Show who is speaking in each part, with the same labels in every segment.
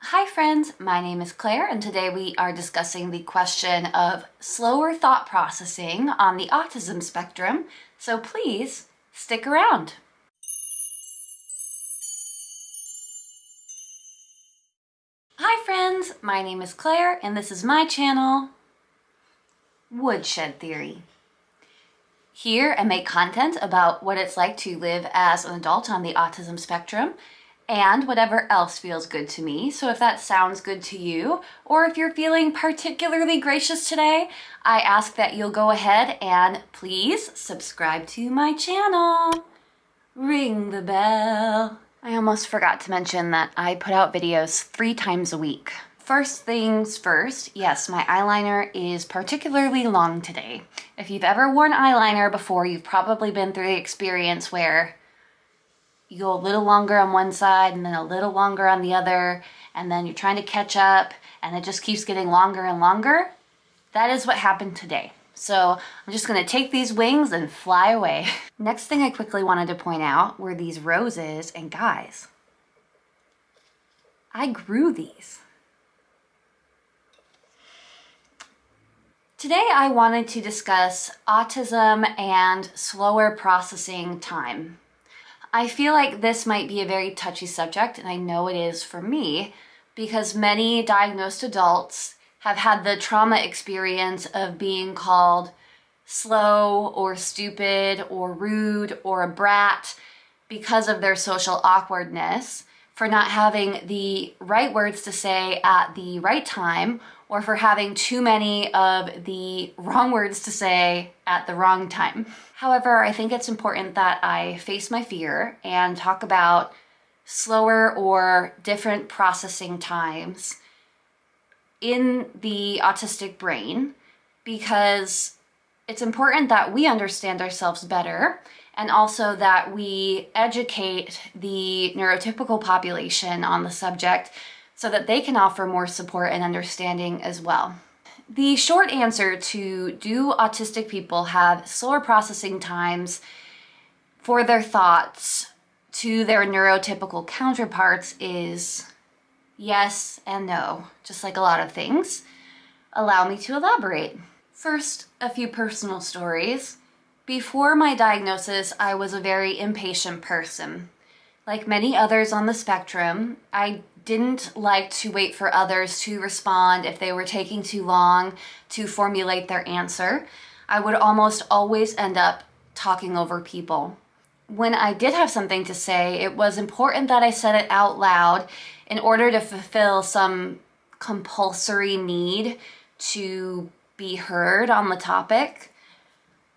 Speaker 1: Hi friends, my name is Claire and today we are discussing the question of slower thought processing on the autism spectrum, so please stick around. Hi friends, my name is Claire and this is my channel, Woodshed Theory. Here I make content about what it's like to live as an adult on the autism spectrum and whatever else feels good to me. So if that sounds good to you, or if you're feeling particularly gracious today, I ask that you'll go ahead and please subscribe to my channel. Ring the bell. I almost forgot to mention that I put out videos 3 times a week. First things first, yes, my eyeliner is particularly long today. If you've ever worn eyeliner before, you've probably been through the experience where you go a little longer on one side and then a little longer on the other, and then you're trying to catch up and it just keeps getting longer and longer. That is what happened today. So I'm just gonna take these wings and fly away. Next thing I quickly wanted to point out were these roses, and guys, I grew these. Today I wanted to discuss autism and slower processing time. I feel like this might be a very touchy subject, and I know it is for me, because many diagnosed adults have had the trauma experience of being called slow or stupid or rude or a brat because of their social awkwardness, for not having the right words to say at the right time, or for having too many of the wrong words to say at the wrong time. However, I think it's important that I face my fear and talk about slower or different processing times in the autistic brain, because it's important that we understand ourselves better, and also that we educate the neurotypical population on the subject so that they can offer more support and understanding as well. The short answer to do autistic people have slower processing times for their thoughts to their neurotypical counterparts is yes and no, just like a lot of things. Allow me to elaborate. First, a few personal stories. Before my diagnosis, I was a very impatient person. Like many others on the spectrum, I didn't like to wait for others to respond if they were taking too long to formulate their answer. I would almost always end up talking over people. When I did have something to say, it was important that I said it out loud in order to fulfill some compulsory need to be heard on the topic.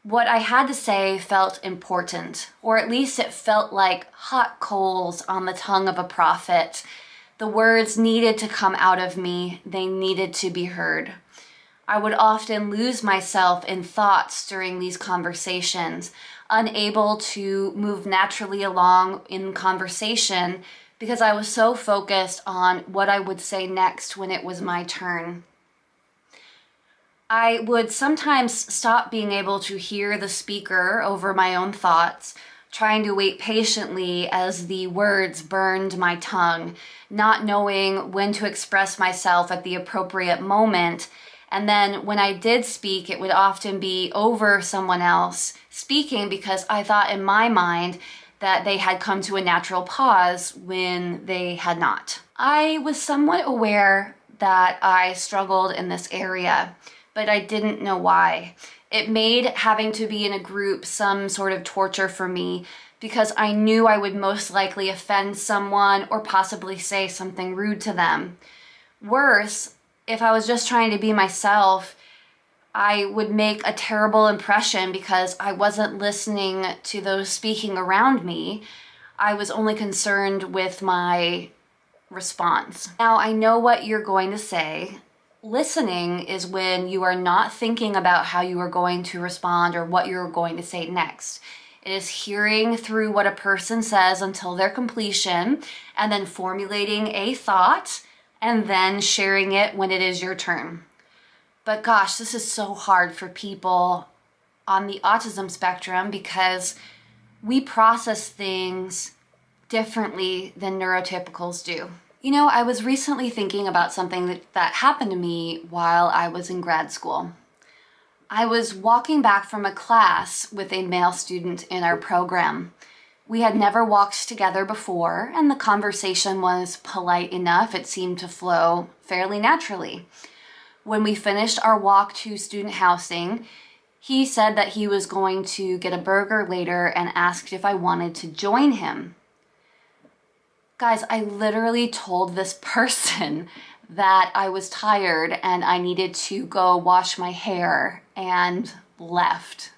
Speaker 1: What I had to say felt important, or at least it felt like hot coals on the tongue of a prophet. The words needed to come out of me, they needed to be heard. I would often lose myself in thoughts during these conversations, unable to move naturally along in conversation because I was so focused on what I would say next when it was my turn. I would sometimes stop being able to hear the speaker over my own thoughts, trying to wait patiently as the words burned my tongue, not knowing when to express myself at the appropriate moment. And then when I did speak, it would often be over someone else speaking because I thought in my mind that they had come to a natural pause when they had not. I was somewhat aware that I struggled in this area, but I didn't know why. It made having to be in a group some sort of torture for me because I knew I would most likely offend someone or possibly say something rude to them. Worse, if I was just trying to be myself, I would make a terrible impression because I wasn't listening to those speaking around me. I was only concerned with my response. Now, I know what you're going to say. Listening is when you are not thinking about how you are going to respond or what you're going to say next. It is hearing through what a person says until their completion, and then formulating a thought, and then sharing it when it is your turn. But gosh, this is so hard for people on the autism spectrum because we process things differently than neurotypicals do. I was recently thinking about something that happened to me while I was in grad school. I was walking back from a class with a male student in our program. We had never walked together before, and the conversation was polite enough. It seemed to flow fairly naturally. When we finished our walk to student housing, he said that he was going to get a burger later and asked if I wanted to join him. Guys, I literally told this person that I was tired and I needed to go wash my hair and left.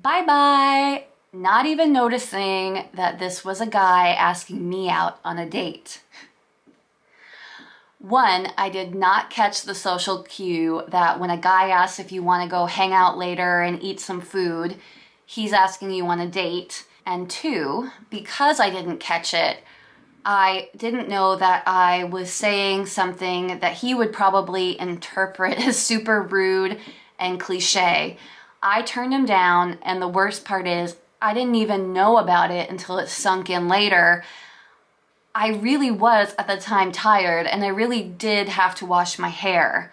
Speaker 1: Bye-bye. Not even noticing that this was a guy asking me out on a date. One, I did not catch the social cue that when a guy asks if you want to go hang out later and eat some food, he's asking you on a date. And two, because I didn't catch it, I didn't know that I was saying something that he would probably interpret as super rude and cliche. I turned him down, and the worst part is I didn't even know about it until it sunk in later. I really was at the time tired, and I really did have to wash my hair.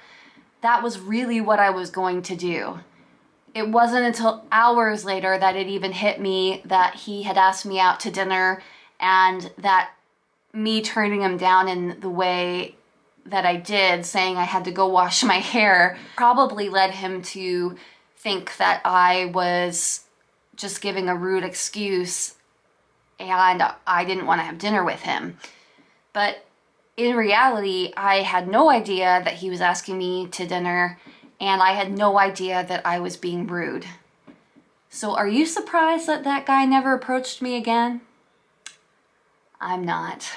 Speaker 1: That was really what I was going to do. It wasn't until hours later that it even hit me that he had asked me out to dinner, and that me turning him down in the way that I did, saying I had to go wash my hair, probably led him to think that I was just giving a rude excuse and I didn't want to have dinner with him. But in reality, I had no idea that he was asking me to dinner, and I had no idea that I was being rude. So are you surprised that that guy never approached me again? I'm not.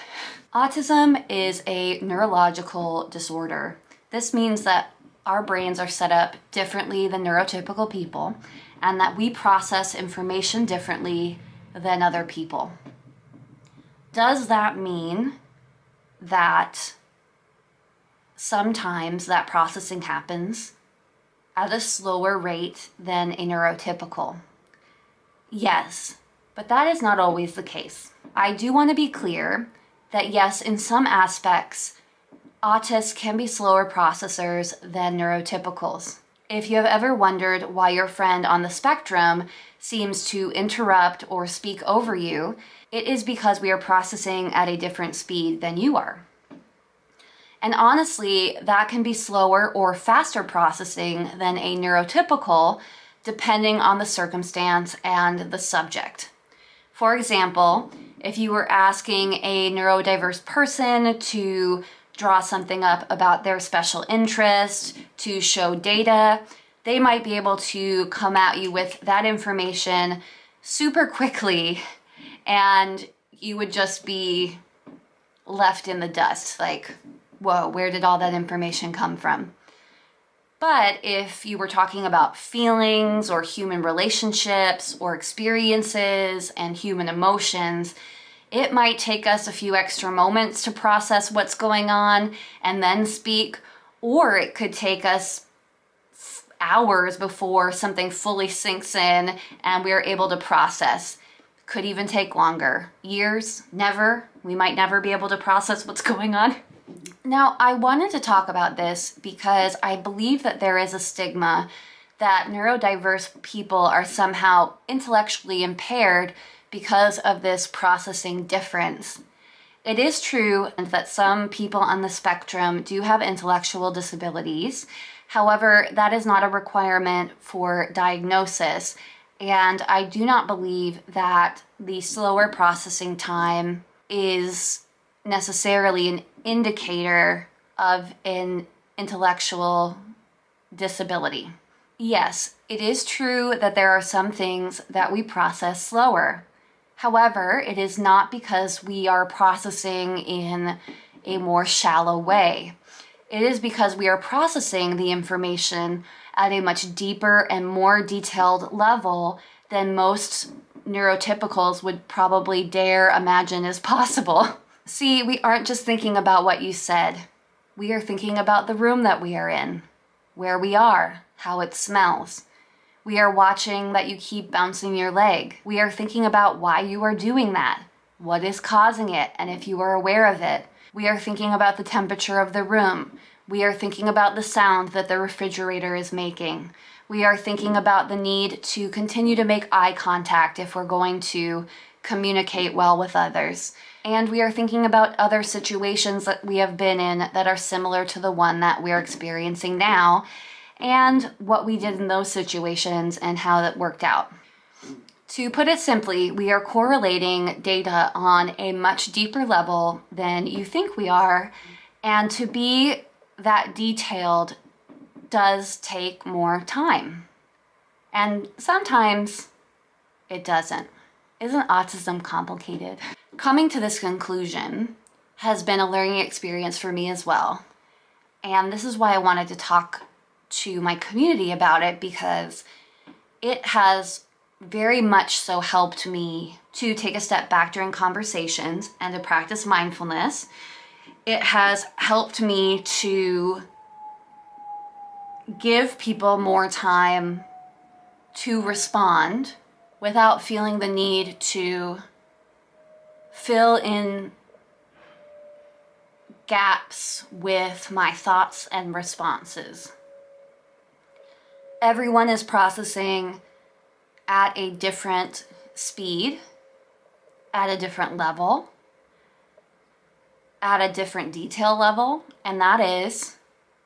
Speaker 1: Autism is a neurological disorder. This means that our brains are set up differently than neurotypical people, and that we process information differently than other people. Does that mean that sometimes that processing happens at a slower rate than a neurotypical? Yes, but that is not always the case. I do want to be clear that yes, in some aspects, autists can be slower processors than neurotypicals. If you have ever wondered why your friend on the spectrum seems to interrupt or speak over you, it is because we are processing at a different speed than you are. And honestly, that can be slower or faster processing than a neurotypical, depending on the circumstance and the subject. For example, if you were asking a neurodiverse person to draw something up about their special interest, to show data, they might be able to come at you with that information super quickly, and you would just be left in the dust, like, whoa, where did all that information come from? But if you were talking about feelings or human relationships or experiences and human emotions, it might take us a few extra moments to process what's going on and then speak, or it could take us hours before something fully sinks in and we're able to process. Could even take longer. Years, never. We might never be able to process what's going on. Now, I wanted to talk about this because I believe that there is a stigma that neurodiverse people are somehow intellectually impaired because of this processing difference. It is true that some people on the spectrum do have intellectual disabilities. However, that is not a requirement for diagnosis, and I do not believe that the slower processing time is necessarily an indicator of an intellectual disability. Yes, it is true that there are some things that we process slower. However, it is not because we are processing in a more shallow way. It is because we are processing the information at a much deeper and more detailed level than most neurotypicals would probably dare imagine is possible. See, we aren't just thinking about what you said. We are thinking about the room that we are in, where we are, how it smells. We are watching that you keep bouncing your leg. We are thinking about why you are doing that. what is causing it, and if you are aware of it. We are thinking about the temperature of the room. We are thinking about the sound that the refrigerator is making. We are thinking about the need to continue to make eye contact if we're going to communicate well with others. And we are thinking about other situations that we have been in that are similar to the one that we're experiencing now, and what we did in those situations and how that worked out. To put it simply, we are correlating data on a much deeper level than you think we are, and to be that detailed does take more time. And sometimes it doesn't. Isn't autism complicated? Coming to this conclusion has been a learning experience for me as well. And this is why I wanted to talk to my community about it, because it has very much so helped me to take a step back during conversations and to practice mindfulness. It has helped me to give people more time to respond without feeling the need to fill in gaps with my thoughts and responses. Everyone is processing at a different speed, at a different level, at a different detail level, and that is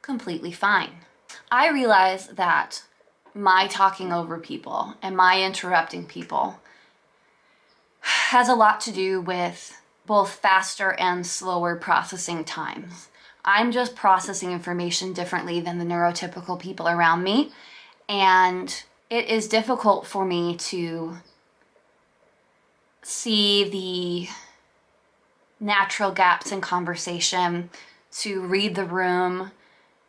Speaker 1: completely fine. I realize that my talking over people and my interrupting people has a lot to do with both faster and slower processing times. I'm just processing information differently than the neurotypical people around me, and it is difficult for me to see the natural gaps in conversation, to read the room,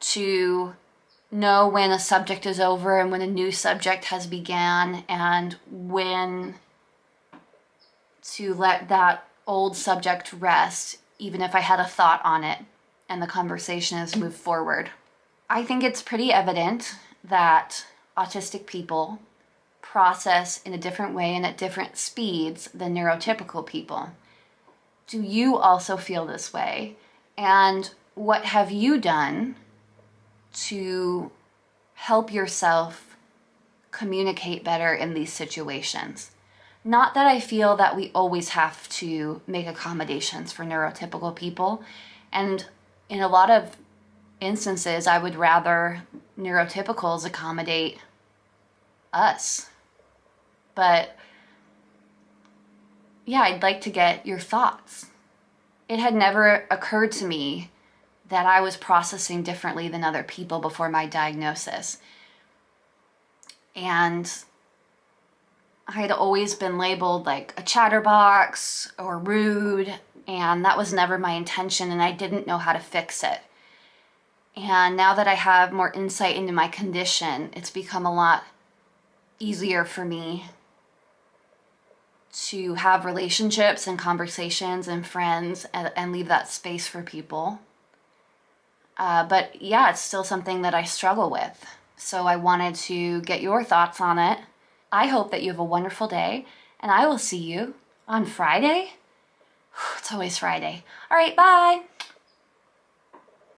Speaker 1: to know when a subject is over and when a new subject has began, and when to let that old subject rest, even if I had a thought on it and the conversation has moved forward. I think it's pretty evident that autistic people process in a different way and at different speeds than neurotypical people. Do you also feel this way? And what have you done to help yourself communicate better in these situations? Not that I feel that we always have to make accommodations for neurotypical people, and in a lot of instances, I would rather neurotypicals accommodate us. But yeah, I'd like to get your thoughts. It had never occurred to me that I was processing differently than other people before my diagnosis. And I had always been labeled like a chatterbox or rude, and that was never my intention, and I didn't know how to fix it. And now that I have more insight into my condition, it's become a lot easier for me to have relationships and conversations and friends and leave that space for people. But yeah, it's still something that I struggle with. So I wanted to get your thoughts on it. I hope that you have a wonderful day, and I will see you on Friday. It's always Friday. All right, bye.